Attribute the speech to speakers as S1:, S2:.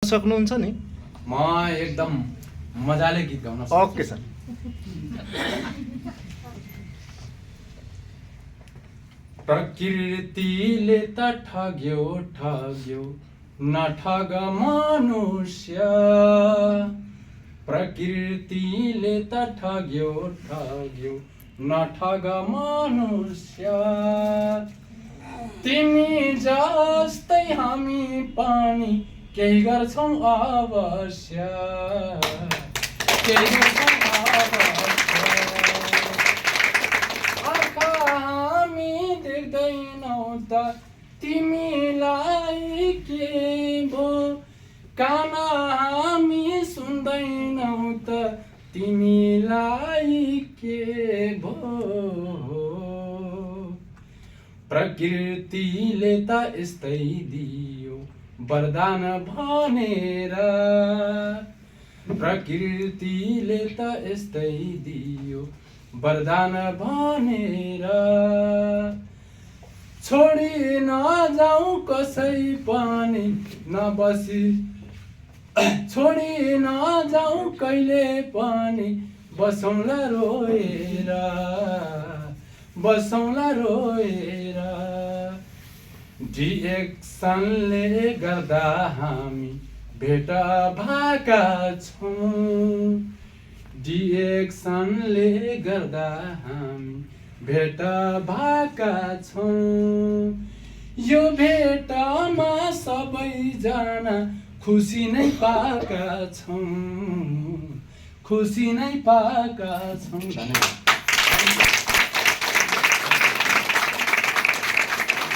S1: सक्नुहुन्छ नि?
S2: म एकदम मजाले गीत गाउन सक्छु।
S1: Okay sir.
S2: प्रकृतिले त ठग्यो ठग्यो नठग मनुष्य, प्रकृतिले त ठग्यो ठग्यो नठग मनुष्य। तिमी जस्तै हामी पनि केही गर्छौँ अवश्य, केही गर्छौँ अवश्य। आँखा हामी देख्दैनौँ त तिमीलाई के भो, कान हामी सुन्दैनौँ त तिमीलाई के भो। प्रकृतिले त यस्तै दियो वरदान भनेर, प्रकृतिले त यस्तै दियो वरदान भनेर। छोडी नजाऊ कसै पनि नबसी, छोडी नजाऊ कहिले पनि बसौँला रोएर, बसौँला रोएर। डिएक्सनले गर्दा हामी भेट भएका छौँ, डिएक्सनले गर्दा हामी भेट भएका छौँ। यो भेटमा सबैजना खुसी नै पाएका छौँ, खुसी नै पाएका छौँ। धन्यवाद।